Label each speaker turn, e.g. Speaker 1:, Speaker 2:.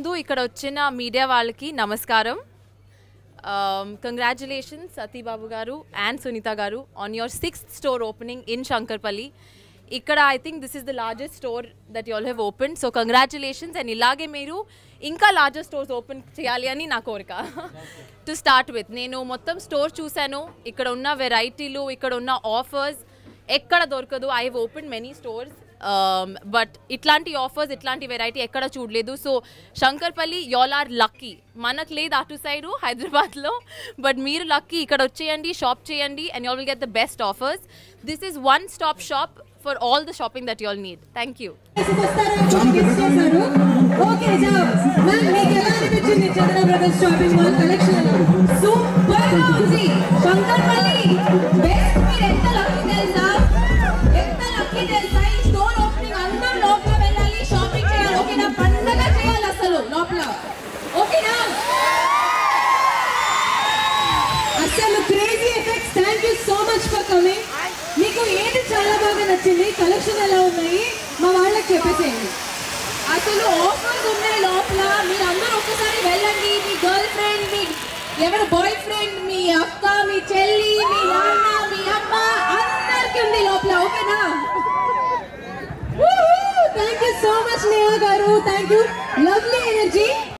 Speaker 1: ముందు ఇక్కడ వచ్చిన మీడియా వాళ్ళకి నమస్కారం. కంగ్రాచులేషన్స్ సతీ బాబు గారు and Sunitha garu on your 6th store opening in Shankarpally. ఇక్కడ I think this is the largest store that you all have open. So congratulations and ఇలాగే మీరు ఇంకా లార్జెస్ట్ స్టోర్స్ ఓపెన్ చేయాలి అని నా కోరిక. టు స్టార్ట్ విత్ నేను మొత్తం స్టోర్ చూశాను. ఇక్కడ ఉన్న వెరైటీలు, ఇక్కడ ఉన్న ఆఫర్స్ ఎక్కడ దొరకదు. I have open many stores but ఇట్లాంటి ఆఫర్స్, ఇట్లాంటి వెరైటీ ఎక్కడ చూడలేదు. So Shankarpalli y'all are lucky. మనకు లేదు అటు సైడు హైదరాబాద్లో, బట్ మీరు లక్కీ. ఇక్కడ వచ్చేయండి, షాప్ చేయండి and y'all will get the best offers. This is one stop shop for all the shopping that y'all need. Thank you.
Speaker 2: Okay, ma'am, మీకు ఎలా అనిపించింది Chandra brothers shopping mall collection? Super గా ఉంది. Shankarpally best. మీరు ఎంత లక్కీ తెలుసా, ఎంత లక్కీ తెలుసా. ఈ స్టోర్ ఓపెనింగ్ అందరూ లోపల వెళ్ళాలి, షాపింగ్ చేయాలి. ఓకేనా? పండగ చేయాలి అసలు లోపల. ఓకేనా? అసలు crazy effects. Thank you so much for coming. మీకు ఏది చాలా బాగా నచ్చింది, కలెక్షన్ ఎలా ఉన్నాయి మా వాళ్ళకి చెప్పేసేయండి. అసలు ఆఫర్స్ ఉన్నాయి లోపల. మీరు అందరూ ఒక్కసారి వెళ్ళండి. మీ గర్ల్ ఫ్రెండ్, మీ ఎవరు బాయ్ ఫ్రెండ్, మీ అక్క, మీ చెల్లి, మీ నాన్న, మీ అమ్మ అందరికీ ఉంది లోపల. ఓకేనా? Thank you so much Neha garu. Thank you. Lovely energy.